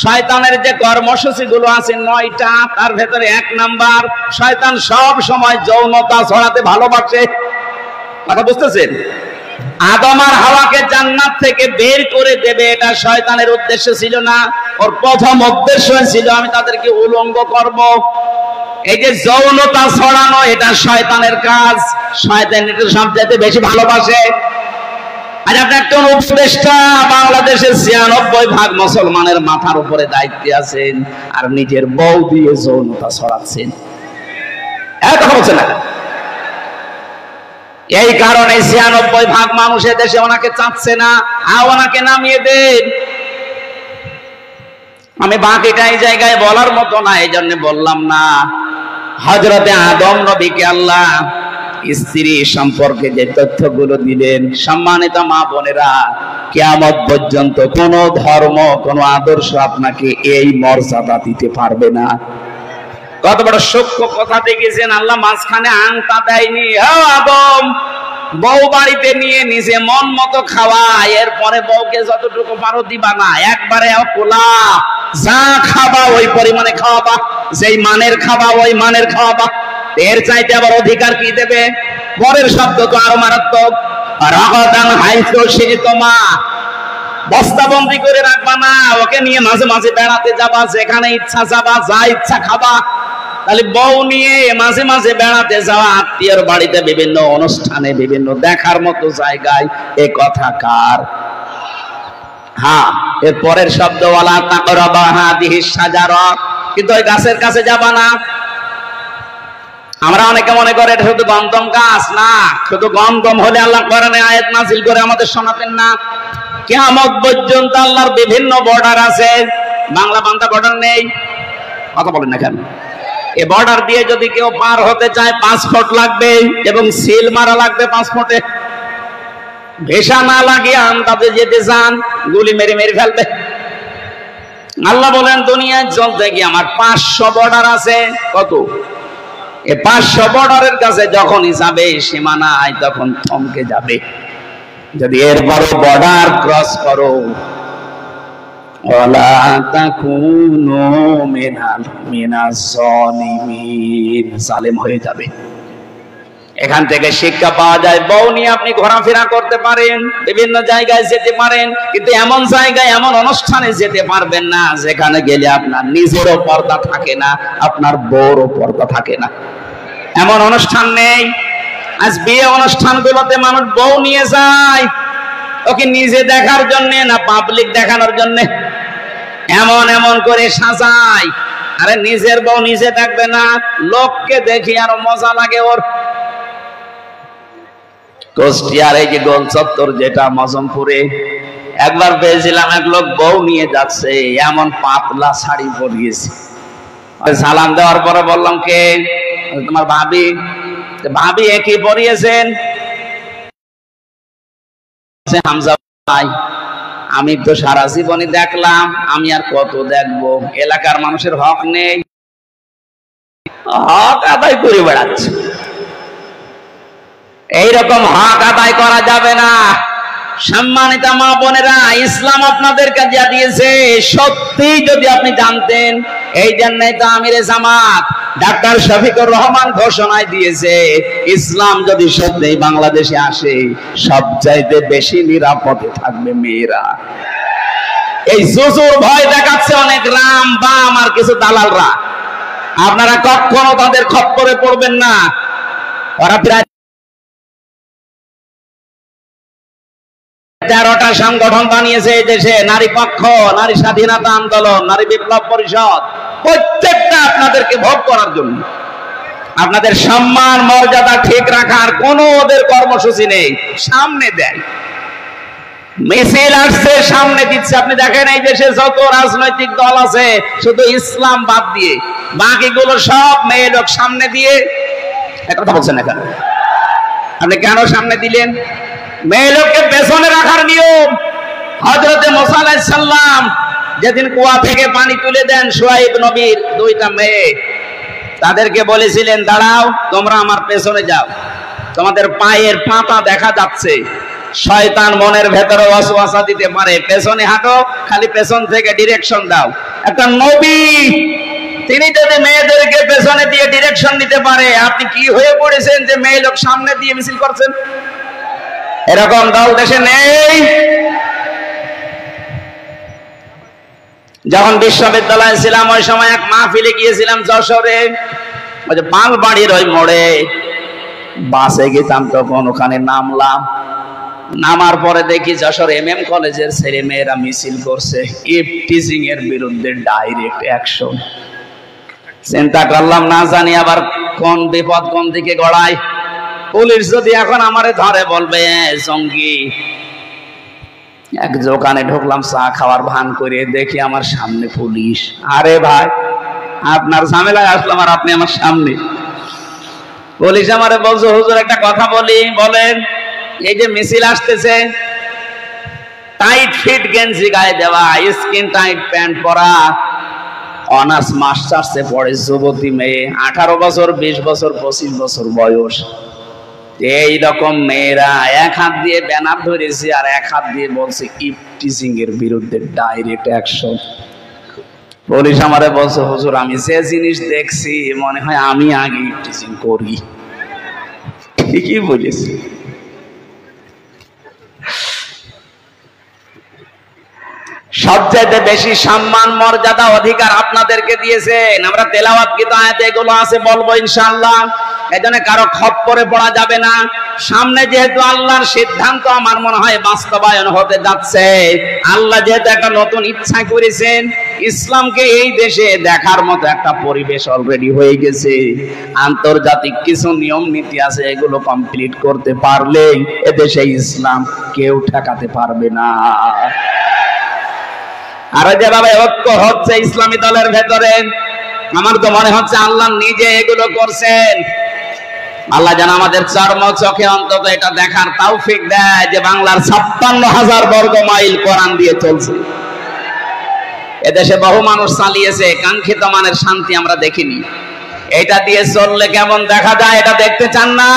শয়তানের যে কর্মসূচি গুলো আছে 9টা, তার ভেতরে 1 নাম্বার, শয়তান সব সময় যৌনতা ছড়াতে ভালোবাসে। কথা বুঝতেছেন? আদম আর হাওয়াকে জান্নাত থেকে বের করে দেবে, এটা শয়তানের উদ্দেশ্য ছিল না। ওর প্রথম উদ্দেশ্য ছিল আমি তাদেরকে উলঙ্গ করব। এই যে যৌনতা ছড়ানো, এটা শয়তানের কাজ। শয়তান এটা সবচেয়ে বেশি ভালোবাসে। আর আপনি একজন উপদেষ্টা, বাংলাদেশের 96% মুসলমানের মাথার উপরে দায়িত্বে আছেন, আর নিজের বউ দিয়ে যৌনতা ছড়াচ্ছেন। কথা বলছেন না? এই কারণে 96% মানুষ দেশে ওনাকে চাচ্ছে না। ওনাকে নামিয়ে দেন। আমি বাকিটা এই জায়গায় বলার মতো না, এই জন্য বললাম না। হযরতে আদম নবীকে আল্লাহ স্ত্রী সম্পর্কে যে তথ্যগুলো দিলেন, সম্মানিত মা বোনেরা, কিয়ামত পর্যন্ত কোন ধর্ম, কোন আদর্শ আপনাকে এই মর্যাদা দিতে পারবে না। কত বড় সূক্ষ্ম কথা দেখেছেন। আল্লাহ মাঝখানে আংটা দেয়নি। আদম, বউ বাড়িতে নিয়ে নিজে মন মতো খাওয়া, এরপরে বউকে যতটুকু পারো দিবা না, একবারে কোলা, যা খাবা ওই পরিমাণে খাওয়াবা, যেই মানের খাবা ওই মানের খাওয়াবা। এর চাইতে আবার অধিকার কি দেবে? পরের শব্দ তো আরো মারাত্মক। রাগাদান হাইতো শিরিতমা, বস্তাবন্দি করে রাখবা না, ওকে নিয়ে মাঝে মাঝে বেড়াতে যাবা, যেখানে ইচ্ছা যাবা, যা ইচ্ছা খাবা। তাহলে বউ নিয়ে মাঝে মাঝে বেড়াতে যাওয়া, আত্মীয়র বাড়িতে বিভিন্ন অনুষ্ঠানে, বিভিন্ন দেখার মতো জায়গায়, এ কথা কার? হ্যাঁ, এর পরের শব্দ ওয়ালা তাকরাবা হাদিহিস সাজারা, কিন্তু ওই গাছের কাছে যাবা না। আমরা অনেকে মনে করে এটা শুধু গন্ধম গাছ, না, শুধু গন্ধম হলে আল্লাহ কোরআনে আয়াত নাযিল করে আমাদের শোনাতেন না। কিয়ামত পর্যন্ত আল্লাহর বিভিন্ন বর্ডার আছে। বাংলা বান্দা বর্ডার নেই। কথা বলেন না কেন? এই বর্ডার দিয়ে যদি কেউ পার হতে চায় 5 ফুট লাগবে, এবং সিল মারা লাগবে 5 ফুটে। ভেসা না লাগিয়ে আন্দাজে যেতে চান, গুলি মেরে মেরে ফেলবে। আল্লাহ বলেন দুনিয়ায় চলতে গিয়ে আমার 500 বর্ডার আছে। কত? এই 500 বর্ডারের কাছে যখনই যাবে সীমানায়, তখন থমকে যাবে। যদি এরপর বর্ডার ক্রস করো, ওয়ালা তাকুনু মিনাজ জালিমিন, জালেম হয়ে যাবে। এখান থেকে শিক্ষা পাওয়া যায়, বউ নিয়ে আপনি ঘোরাফেরা করতে পারেন, বিভিন্ন জায়গায় যেতে পারেন, কিন্তু এমন জায়গায়, এমন অনুষ্ঠানে যেতে পারবেন না যেখানে গেলে আপনার নিজেরও পর্দা থাকে না, আপনার বউরও পর্দা থাকে না। এমন অনুষ্ঠান নেই। আজ বিয়ে অনুষ্ঠানগুলোতে মানুষ বউ নিয়ে যায়, ওকে নিজে দেখার জন্য না পাবলিক দেখানোর জন্য। এমন এমন করে সাজায়। আরে নিজের বউ নিজে দেখবে না, লোককে দেখি আরো মজা লাগে ওর। কুষ্টিয়ার এই যে গোল চত্বর, যেটা মজমপুরে, একবার পেয়েছিলাম এক লোক বউ নিয়ে যাচ্ছে, এমন পাতলা শাড়ি পরিয়েছে। সালাম দেওয়ার পরে বললাম, কে? তোমার ভাবি। ভাবি একই পরিয়েছেন। হামজা ভাই, আমি তো সারা জীবনই দেখলাম, আমি আর কত দেখবো? এলাকার মানুষের হক নেই, হক আদায় করে বেড়াচ্ছে। এইরকম হক আদায় করা যাবে না। সম্মানিত মা বোনেরা, ইসলাম আপনাদেরকে যা দিয়েছে সত্যি যদি আপনি জানতেন, এই জন্যই তো আমিরে জামাত ডাক্তার শফিকুর রহমান ঘোষণায় দিয়েছে, ইসলাম যদি সত্যি বাংলাদেশে আসে, সবচাইতে বেশি নিরাপদে থাকবে মেয়েরা। এই জুজুর ভয় দেখাচ্ছে অনেক রাম বাম আর কিছু দালালরা। আপনারা কখনো তাদের খপ্পরে পড়বেন না। ওরা প্রায় 13টা সংগঠন বানিয়েছে এই দেশে, নারী পক্ষ, নারী স্বাধীনতা আন্দোলন, নারী বিপ্লব পরিষদ, প্রত্যেকটা আপনাদেরকে ভোগ করার জন্য। আপনাদের সম্মান মর্যাদা ঠিক রাখার কোনো ওদের কর্মসূচি নেই, সামনে দেয় মিছিল আসছে সামনে দিচ্ছে। আপনি দেখেন এই দেশে যত রাজনৈতিক দল আছে শুধু ইসলাম বাদ দিয়ে বাকিগুলো সব মেয়ে লোক সামনে দিয়ে কথা বলছেন। এখানে আপনি কেন সামনে দিলেন? মেয়ে লোককে পেছনে রাখার নিয়ম। হযরতে মুসা আলাইহিস সালাম যেদিন কুয়া থেকে পানি তুলে দেন শুআইব নবীর দুইটা মেয়ে, তাদেরকে বলেছিলেন দাঁড়াও, তোমরা আমার পেছনে যাও, তোমাদের পায়ের পাতা দেখা যাচ্ছে, শয়তান মনের ভেতরে ওয়াসওয়াসা দিতে পারে, পেছনে হাঁটো, খালি পেছন থেকে ডিরেকশন দাও। একটা নবী তিনি যদি মেয়েদেরকে পেছনে দিয়ে ডিরেকশন দিতে পারে, আপনি কি হয়ে পড়েছেন যে মেয়ে লোক সামনে দিয়ে মিছিল করছেন? এরকম দল দেশে নেই। যখন বিশ্ববিদ্যালয়ে ছিলাম ওই সময় এক মাহফিলে গিয়েছিলাম যশোরে, ওই যে পালবাড়ির ওই মোড়ে বাসে গেতাম, তখন ওখানে নামলাম। নামার পরে দেখি যশোর MM কলেজের ছেলে মেয়েরা মিছিল করছে ইফটিজিং এর বিরুদ্ধে, ডাইরেক্ট অ্যাকশন। চিন্তা করলাম না জানি আবার কোন বিপদ কোন দিকে গড়ায়। পুলিশ যদি এখন আমারে ধরে বলবে জঙ্গি। এক দোকানে ঢুকলাম চা খাওয়ার ভান করে, দেখি আমার সামনে পুলিশ। আরে ভাই আপনার ঝামেলায় আসলাম আর আপনি আমার সামনে। পুলিশ আমারে বলছে হুজুর একটা কথা বলি। বলেন। এই যে মিছিল আসতেছে, টাইট ফিট গেঞ্জি গায়ে দেওয়া, স্কিন টাইট প্যান্ট পরা, অনার্স মাস্টার্সে পড়ে যুবতী মেয়ে, 18 বছর 20 বছর 25 বছর বয়স, এই রকম মেয়েরা এক হাত দিয়ে ব্যানার ধরেছে আর এক হাত দিয়ে বলছে ইফটিজিং এর বিরুদ্ধে ডাইরেক্ট অ্যাকশন। পুলিশ আমারে বলছে হুজুর আমি যে জিনিস দেখছি মনে হয় আমি আগে ইফটিজিং করি। ঠিকই বলেছি। সবচেয়ে বেশি সম্মান মর্যাদা অধিকার আপনাদেরকে দিয়েছেন। আমরা তেলাওয়াতকৃত আয়াতে এগুলো আছে, বলবো ইনশাআল্লাহ। এজন্য কারো খপ্পরে পড়া যাবে না। সামনে যেহেতু আল্লাহর সিদ্ধান্ত আমার মনে হয় বাস্তবায়ন হতে যাচ্ছে, আল্লাহ যেহেতু একটা নতুন ইচ্ছা করেছেন, ইসলামকে এই দেশে দেখার মতো একটা পরিবেশ অলরেডি হয়ে গেছে। আন্তর্জাতিক কিছু নিয়ম নীতি আছে, এগুলো কমপ্লিট করতে পারলে এদেশে ইসলাম কেউ ঠেকাতে পারবে না। আর যেভাবে ঐক্য হচ্ছে ইসলামী দলের ভেতরে, আমার তো মনে হচ্ছে আল্লাহ নিজে এগুলো করছেন। আল্লাহ যেন আমাদের চর্ম চোখে অন্তত এটা দেখার তৌফিক দেয় যে বাংলার 56,000 বর্গ মাইল কোরআন দিয়ে চলছে। এদেশে বহু মানুষ চালিয়েছে, কাঙ্ক্ষিত মানের শান্তি আমরা দেখিনি। এটা দিয়ে চললে কেমন দেখা যায় এটা দেখতে চান না?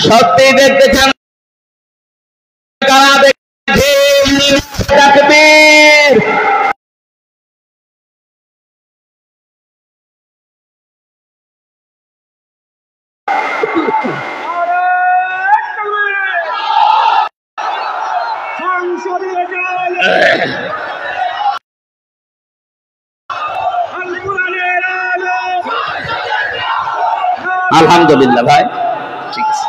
সত্যি দেখতে চান? তাকবীর। আলহামদুলিল্লাহ ভাই, ঠিক আছে।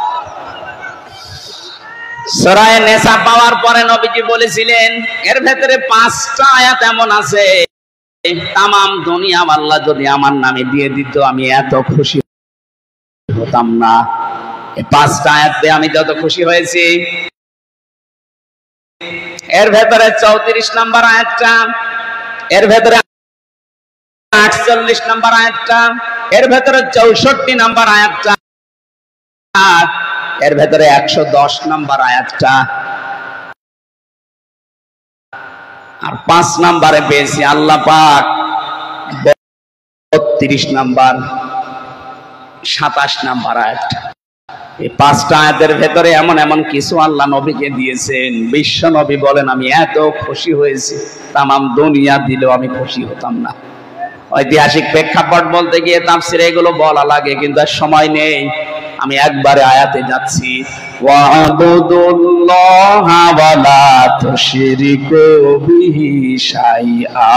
সূরা নিসা পাওয়ার পরে নবীজি বলেছিলেন এর ভেতরে 5টা আয়াত এমন আছে, তামাম দুনিয়া আল্লাহ যদি আমার নামে দিয়ে দিত আমি এত খুশি হতাম না। এই 5টা আয়াতে আমি যত খুশি হয়েছি। এর ভেতরে 34 নম্বর আয়াতটা, এর ভেতরে 48 নম্বর আয়াতটা, এর ভেতরে 64 নম্বর আয়াতটা, এর ভেতরে 110 নম্বর আয়াতটা, আর 5 নম্বরে পেয়েছি আল্লাহ পাক 32 নম্বর 27 নম্বর আয়াতটা। এই 5টা আয়াতের ভেতরে এমন এমন কিছু আল্লাহ নবীকে দিয়েছেন, বিশ্ব নবী বলেন আমি এত খুশি হয়েছি তামাম দুনিয়া দিলেও আমি খুশি হতাম না। ঐতিহাসিক প্রেক্ষাপট বলতে গিয়ে তাফসীরে এগুলো বলা লাগে, কিন্তু আর সময় নেই। আমি একবারে আয়াতে যাচ্ছি, ওয়া'বুদুল্লাহা ওয়া লা তুশরিকু বিহি শাইআ।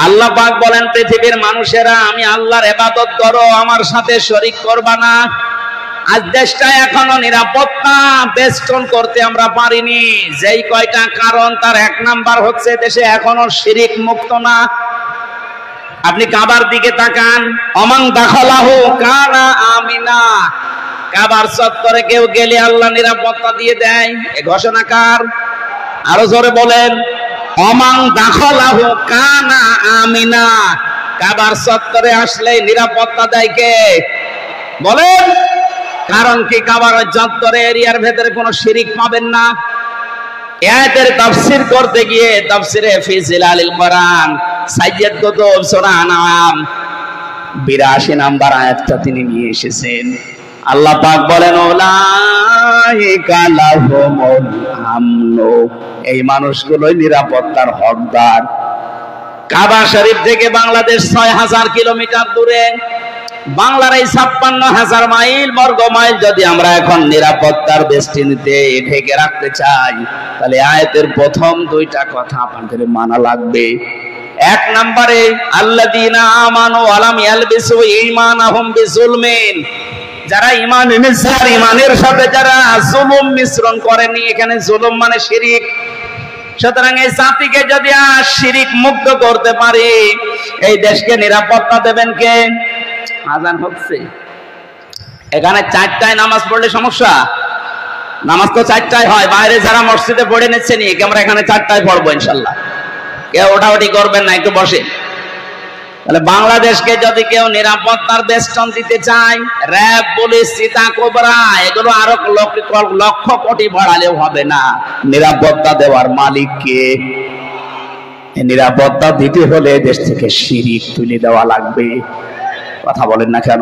আল্লাহ পাক বলেন পৃথিবীর মানুষেরা আমি আল্লাহর ইবাদত করো, আমার সাথে শরীক করবা না। আজ দেশটা এখনো নিরাপত্তা বেষ্টন করতে আমরা পারিনি। যেই কয়টা কারণ, তার 1 নাম্বার হচ্ছে দেশে এখনো শিরিক মুক্ত না। আপনি কাবার দিকে তাকান, অমান দাখালাহু কানা আমিনা। কাবার চত্বরে কেউ গেলে আল্লাহ নিরাপত্তা দিয়ে দেয়, এ ঘোষণা কার? আরো জোরে বলেন, অমান দাখালাহু কানা আমিনা। কাবার চত্বরে আসলে নিরাপত্তা দেয় কে? বলেন। কারণ কি? কাবার চত্বরে এরিয়ার ভেতরে কোনো শিরিক পাবেন না। আয়াতের তাফসীর করতে গিয়ে তাফসীরে ফি জিলালিল কোরআন সাইয়্যিদ কুতুব সূরা আনআম 82 নাম্বার আয়াতটা তিনি নিয়ে এসেছেন। আল্লাহ পাক বলেন, উলাইকা লাহুমুল আমনু, এই মানুষগুলোই নিরাপত্তার হকদার। কাবা শরীফ থেকে বাংলাদেশ 6000 কিলোমিটার দূরে। বাংলার এই 56,000 মাইল বর্গ মাইল যদি আমরা এখন নিরাপত্তার বেষ্টনীতে ঢেকে রাখতে চাই, তাহলে আয়াতের প্রথম দুইটা কথা আপনাদের মানা লাগবে। এক নম্বরে, আল্লাযীনা আমানু ওয়া লাম ইয়ালবিসু ঈমানাহুম বিযুলমিন, যারা ঈমান এনেছে আর ঈমানের সাথে যারা জুলুম মিশ্রণ করেনি, এখানে জুলুম মানে শিরিক। সুতরাং এই জাতিকে যদি শিরিক মুক্ত করতে পারি, এই দেশকে নিরাপত্তা দেবেন কে? আজান হচ্ছে, এখানে 4টায় নামাজ পড়লে সমস্যা? নামাজ তো 4টায় হয়, বাইরে যারা মসজিদে পড়ে নিচ্ছে নি, আমরা এখানে 4টায় পড়বো ইনশাল্লাহ। কেউ ওঠাউঠি করবেন না, একটু বসে। তাহলে বাংলাদেশকে যদি কেউ নিরাপত্তার বেষ্টন দিতে চায়, র‍্যাব, পুলিশ, সীতা, কোবরা এগুলো আরো লক্ষ কোটি বাড়ালেও হবে না। নিরাপত্তা দেওয়ার মালিক কে? নিরাপত্তা দিতে হলে দেশ থেকে শিরিক তুলে দেওয়া লাগবে। কথা বলেন না কেন?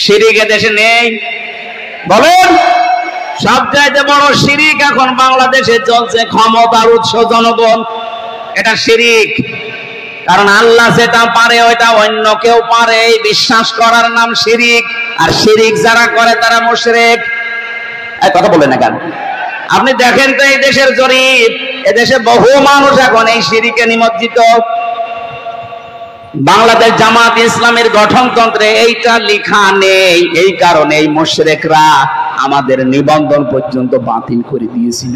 শিরিক দেশে নেই? বলেন। সবচাইতে বড় শিরিক এখন বাংলাদেশে চলছে ক্ষমতার উৎস জনগণ। এটা শিরিক। কারণ আল্লাহ যেটা পারে ওইটা অন্য কেউ পারে, এই বিশ্বাস করার নাম শিরিক। আর শিরিক যারা করে তারা মুশরিক। কথা বলেন না কেন? আপনি দেখেন তো এই দেশের জরিপ, এদেশে বহু মানুষ এখন এই শিরিকে নিমজ্জিত। বাংলাদেশ জামাত ইসলামের গঠনতন্ত্রে এইটা লেখা নেই, এই কারণে এই মুশরিকরা আমাদের নিবন্ধন পর্যন্ত বাতিল করে দিয়েছিল।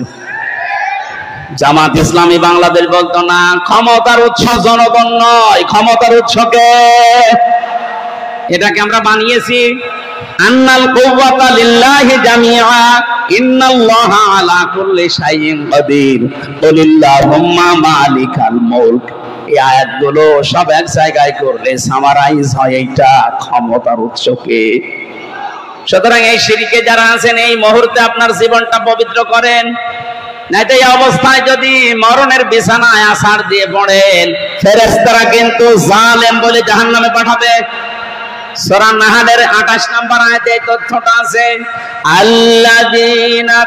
জামাত ইসলামী বাংলাদেশ বলতো না, ক্ষমতার উৎস জনগণ নয়, ক্ষমতার উৎসকে এটাকে আমরা বানিয়েছি। আন্নাল কুওয়াতা লিল্লাহি জামিআ ইন্নাল্লাহা আলা কুল্লি শাইইন কাদির কুলিল্লাহুম্মা মালিকাল মুলক। এই আয়াতগুলো সব এক জায়গায় করলে সামারাইজ হয় এইটা ক্ষমতার উৎসকে। সুতরাং এই শিরকে যারা আছেন, এই মুহূর্তে আপনার জীবনটা পবিত্র করেন, নাইতো এই অবস্থায় যদি মরণের বিছানায় আছাড় দিয়ে পড়েন, ফেরেশতারা কিন্তু জালেম বলে জাহান্নামে পাঠাবে। সূরা নাহলের 28 নম্বর আয়াতে এই তথ্যটা আছে, আল্লাযীনা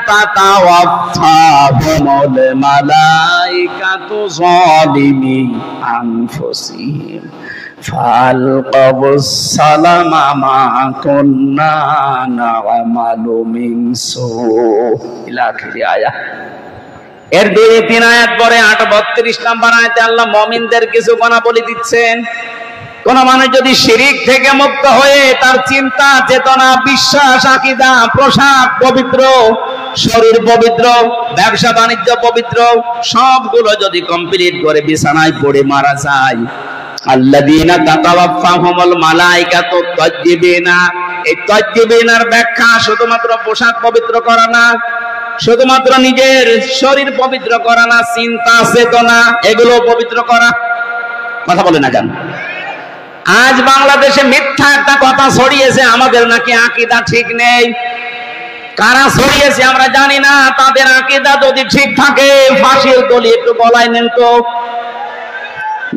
তাতাওয়াফাহুমুল মালাইকাতু যালিমি আনফুসিহিম ফালকাবুস সালামা মা কুন্না না'মালু মিন সু ইলা আখিরি আয়াত। এর 2-3 আয়াত পরে 32 নম্বর আয়াতে আল্লাহ মুমিনদের কিছু গুণাবলী দিচ্ছেন। কোন মানুষ যদি শিরিক থেকে মুক্ত হয়ে তার চিন্তা, চেতনা, বিশ্বাস, আকীদা, পোশাক পবিত্র, শরীর পবিত্র, ব্যবসা বাণিজ্য পবিত্র, সবগুলো যদি কমপ্লিট করে বিছানায় পড়ে মারা যায়, আল্লাযীনা তাতাওয়াফাহুমুল মালাইকাতু তাজ্জিবিনা, এই তাজ্জিবিনার ব্যাখ্যা শুধুমাত্র পোশাক পবিত্র করা না, শুধুমাত্র নিজের শরীর পবিত্র করা না, চিন্তা, চেতনা এগুলো পবিত্র করা। কথা বলে না কেন? আজ বাংলাদেশে মিথ্যা একটা কথা ছড়িয়েছে, আমাদের নাকি আকীদা ঠিক নেই। কারা ছড়িয়েছে আমরা জানি না। তাদের আকীদা যদি ঠিক থাকে, ফাঁসির দড়ি একটু গলায় নেন তো,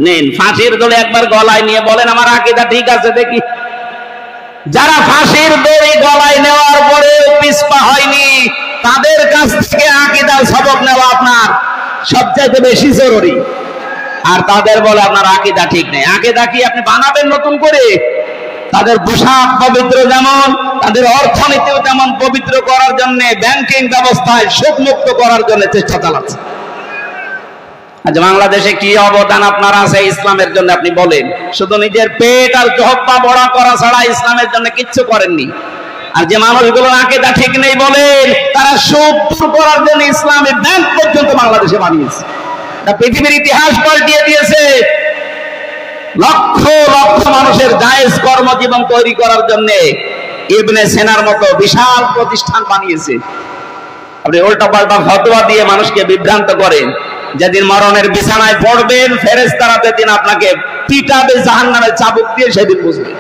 নেন ফাঁসির দড়ি একবার গলায় নিয়ে বলেন আমার আকীদা ঠিক আছে দেখি। যারা ফাঁসির দড়ি গলায় নেওয়ার পরে পিছপা হয়নি, তাদের কাছ থেকে আকীদার সবক নেওয়া আপনার সবচাইতে বেশি জরুরি। আর তাদের বলে আপনার আকীদা ঠিক নেই। আকীদা কি আপনি বানাবেন নতুন করে? তাদের পোশাক পবিত্র যেমন, তাদের অর্থনীতিও তেমন পবিত্র করার জন্য ব্যাংকিং ব্যবস্থায় সুদ মুক্ত করার জন্য চেষ্টা চালাচ্ছে। আজ বাংলাদেশে কি অবদান আপনার আছে ইসলামের জন্য আপনি বলেন? শুধু নিজের পেট আর জহব্বা বড়া করা ছাড়া ইসলামের জন্য কিচ্ছু করেননি। আর যে মানুষগুলো আকীদা ঠিক নেই বলেন, তারা সুদ দূর করার জন্য ইসলামী ব্যাংক পর্যন্ত বাংলাদেশে বানিয়েছে। পৃথিবীর ইতিহাস পাল্টিয়ে দিয়েছে। লক্ষ লক্ষ মানুষের জায়েজ কর্মজীবন তৈরি করার জন্য ইবনে সিনার মতো বিশাল প্রতিষ্ঠান বানিয়েছে। আপনি উল্টা পাল্টা ফতোয়া দিয়ে মানুষকে বিভ্রান্ত করেন, যেদিন মরণের বিছানায় পড়বেন ফেরেশতারা সেদিন আপনাকে পিটাবে জাহান্নামের চাবুক দিয়ে, সেদিন বুঝবেন।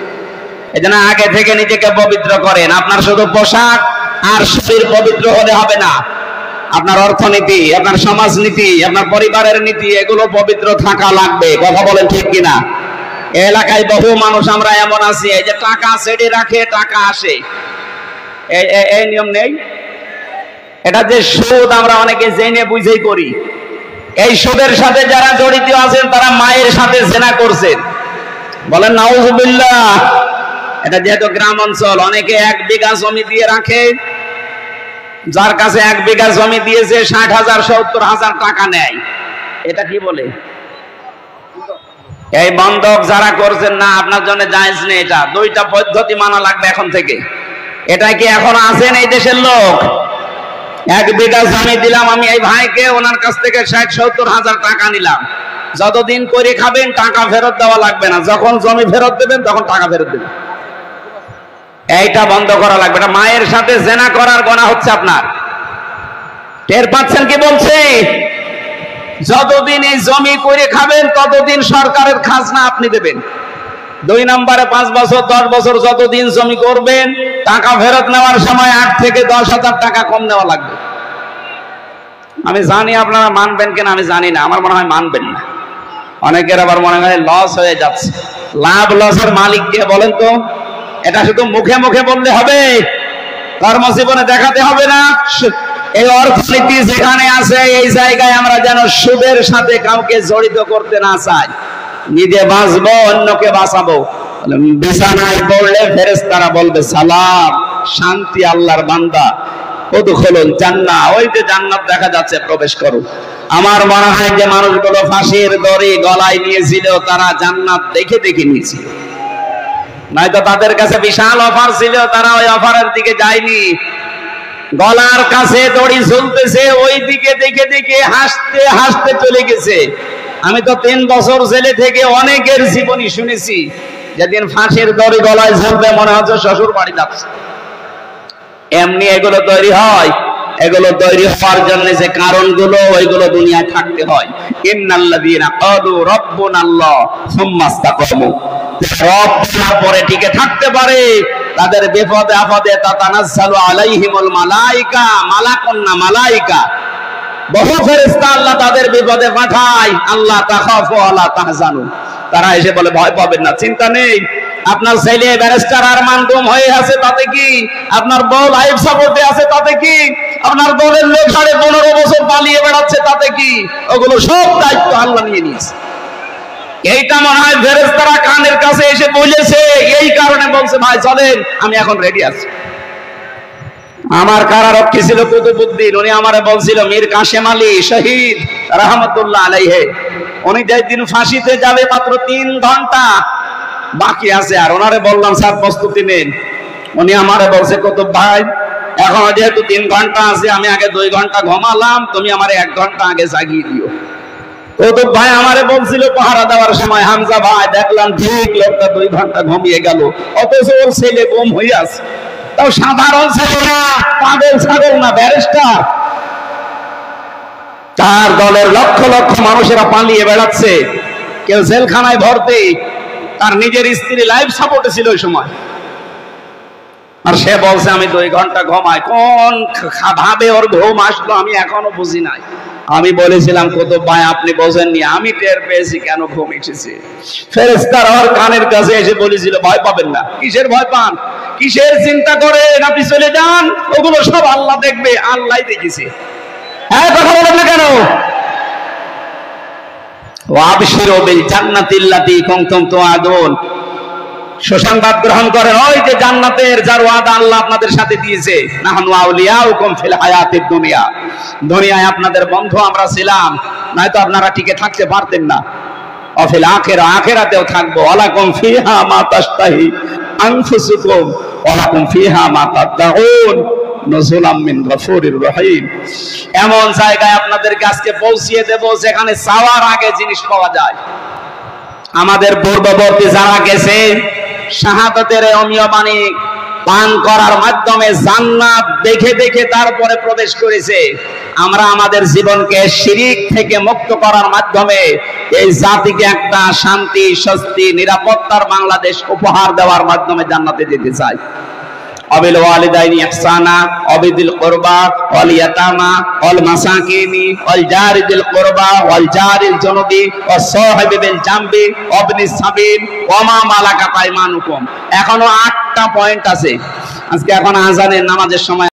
এজন্য আগে থেকে নিজেকে পবিত্র করেন। আপনার শুধু পোশাক আর শরীর পবিত্র হলে হবে না, আপনার অর্থনীতি, আপনার সমাজনীতি, আপনার পরিবারের নীতি, এগুলো পবিত্র থাকা লাগবে। কথা বলেন ঠিক কিনা? এলাকায় বহু মানুষ আমরা এমন আছি, এই যে টাকা সেটে রাখে, টাকা আসে, এই নিয়ম নেই। এটা যে সুদ আমরা অনেকে জেনে বুঝেই করি। এই সুদের সাথে যারা জড়িত আছেন তারা মায়ের সাথে জেনা করছেন। বলেন নাউজুবিল্লাহ। এটা যেহেতু গ্রাম অঞ্চল, অনেকে 1 বিঘা জমি দিয়ে রাখে, যার কাছে 1 বিঘা জমি দিয়েছে 60,000 70,000 টাকা নেয়। এটা কি বলে? এই বন্ধক যারা করছেন না, আপনার জন্য জায়েজ নেই। এটা 2টা পদ্ধতি মানা লাগবে এখন থেকে। এটা কি এখন আছেন এই দেশের লোক? 1 বিঘা জমি দিলাম আমি এই ভাইকে, ওনার কাছ থেকে 60-70,000 টাকা নিলাম, যতদিন করে খাবেন টাকা ফেরত দেওয়া লাগবে না, যখন জমি ফেরত দেবেন তখন টাকা ফেরত দেবেন। এইটা বন্ধ করা লাগবে। এটা মায়ের সাথে জেনা করার গুনাহ হচ্ছে আপনার। টের পাচ্ছেন কি বলছে? যতদিন এই জমি করে খাবেন ততদিন সরকারের খাজনা আপনি দেবেন। 2 নম্বরে 5 বছর 10 বছর যতদিন জমি করবেন, টাকা ফেরত নেওয়ার সময় 8 থেকে 10,000 টাকা কম নেওয়া লাগবে। আমি জানি আপনারা মানবেন কিনা আমি জানি না, আমার মনে হয় মানবেন না। অনেকের আবার মনে হয় লস হয়ে যাচ্ছে। লাভ লসের মালিক কে বলেন তো? এটা শুধু মুখে মুখে বললে হবে, কর্মজীবনে দেখাতে হবে না। এই অর্থনীতি যেখানে আছে এই জায়গায় আমরা যেন সুদের সাথে কাউকে জড়িত করতে না চাই। নিজে বাঁচবো, অন্যকে বাঁচাবো। বিছানায় পড়লে ফেরেশতারা বলবে সালাম, শান্তি আল্লাহর বান্দা, উদখুলুল জান্নাহ, ওই যে জান্নাত দেখা যাচ্ছে, প্রবেশ করো। আমার মনে হয় যে মানুষগুলো ফাঁসির দড়ি গলায় নিয়েছিল তারা জান্নাত দেখে দেখে নিয়েছিল, নয়তো তাদের কাছে বিশাল অফার ছিল, তারা ওই অফারের দিকে যায়নি। গলার কাছে দড়ি ঝুলতেছে, ওই দিকে দেখে দেখে হাসতে হাসতে চলে গেছে। আমি তো 3 বছর জেলে থেকে অনেকের জীবনী শুনেছি, যেদিন ফাঁসির দড়ি গলায় ঝুলবে মনে হচ্ছে শ্বশুর বাড়ি যাচ্ছে। এমনি এগুলো তৈরি হয়। এগুলো তৈরি হওয়ার জন্য যে কারণগুলো, ওইগুলো দুনিয়ায় থাকতে হয়। ইন্নাল্লাযীনা ক্বালু রাব্বুনাল্লাহ সুম্মা ইসতাকামু, রব পরে টিকে থাকতে পারে, তাদের বিপদে আপদে তাতানাজ্জালু আলাইহিমুল মালায়েকা, মালাকুন না মালায়েকা, বহু ফেরেশতা আল্লাহ তাদের বিপদে পাঠায়। আল্লাহ তাখাফু ওয়ালা তাহজানু, তারা এসে বলে ভয় পাবেন না, চিন্তা নেই। আপনার ছেলে ব্যারিস্টার আরমান গুম হয়ে আছে, তাতে কি? আপনার বউ লাইফ সাপোর্টে আছে, তাতে কি? আপনার দলের লোক 15.5 বছর পালিয়ে বেড়াচ্ছে, তাতে কি? ওগুলো সব দায়িত্ব আল্লাহ নিয়ে নিয়েছে। এইটা মনে হয় ফেরেশতারা কানের কাছে এসে বলেছে, এই কারণে বলছে ভাই চলেন, আমি এখন রেডি আছি। আমার কারারক্ষী ছিল কুতুবউদ্দিন, উনি আমারে বলছিল মীর কাশেম আলী শহীদ রাহমাতুল্লাহ আলাইহি, উনি যেদিন ফাঁসিতে যাবে মাত্র 3 ঘন্টা বাকি আছে, আর ওনারে বললাম স্যার প্রস্তুতি নেন। উনি আমারে বলছে কুতুব ভাই এখন যেহেতু 3 ঘন্টা আছে, আমি আগে 2 ঘন্টা ঘুমালাম, তুমি আমারে 1 ঘন্টা আগে জাগিয়ে দিও। কুতুব ভাই আমারে বলছিল পাহারা দেওয়ার সময়, হামজা ভাই দেখলাম ঠিক লোকটা 2 ঘন্টা ঘুমিয়ে গেল, অথচ ওর ছেলে গুম হয়ে আছে। তাও সাধারণ ছেলে না, পাগল ছাগল না, ব্যারিস্টার। তার দলের লক্ষ লক্ষ মানুষেরা পালিয়ে বেড়াচ্ছে, কেউ জেলখানায় ভর্তি, তার নিজের স্ত্রী লাইফ সাপোর্টে ছিল ওই সময়, আর সে বলছে আমি 2 ঘন্টা ঘুমাই। কোন ভাবে ওর ঘুম আসলো আমি এখনো বুঝি নাই। আমি বলেছিলাম কুতুব ভাই আপনি বোঝেননি, আমি টের পেয়েছি কেন ঘুম এসেছে। ফেরেশতারা ওর কানের কাছে এসে বলেছিল ভয় পাবেন না। কিসের ভয় পান, কিসের চিন্তা করেন, আপনি চলে যান, ওগুলো সব আল্লাহ দেখবে, আল্লাহই দেখেছে। হ্যাঁ কথা বলেন না কেন? ওয়াবশিরু বিল জান্নাতিল্লাতী কুনতুম তুআদুন, সুসংবাদ গ্রহণ করেন ওই যে জান্নাতের যার ওয়াদা আল্লাহ আপনাদের সাথে দিয়েছে। নাহনু আউলিয়াউকুম ফিল হায়াতিদ দুনিয়া, দুনিয়ায় আপনাদের বন্ধু আমরা ছিলাম, নয়তো আপনারা টিকে থাকতে পারতেন না। অফিল আখিরা, আখিরাতেও থাকবো। ওয়ালাকুম ফিহা মা তাশতাহি আনফুসুকুম ওয়ালাকুম ফিহা মা তাদউন নুজুলাম মিন গফুরির রহিম। এমন জায়গায় আপনাদেরকে আজকে পৌঁছিয়ে দেব যেখানে চাওয়ার আগে জিনিস পাওয়া যায়। আমাদের পূর্ববর্তী যারা গেছে শাহাদাতের অমীয় বাণী পান করার মাধ্যমে জান্নাত দেখে দেখে তারপরে প্রবেশ করেছে। আমরা আমাদের জীবনকে শিরিক থেকে মুক্ত করার মাধ্যমে এই জাতিকে একটা শান্তি, স্বস্তি, নিরাপত্তার বাংলাদেশ উপহার দেওয়ার মাধ্যমে জান্নাতে যেতে চাই। অবিল ওয়ালিদাইনি ইহসানা অবিদিল কুরবা ওয়াল ইয়াতামা ওয়াল মাসাকিনি ওয়াল জারিদিল কুরবা ওয়াল জারিল জুনুবি ওয়াস সাহিবিল জামবি ওয়াবনিস সাবিল ওয়া মা মালাকাত আইমানুকুম। এখনো 8টা পয়েন্ট আছে। আজকে এখন আযানের নামাজের সময়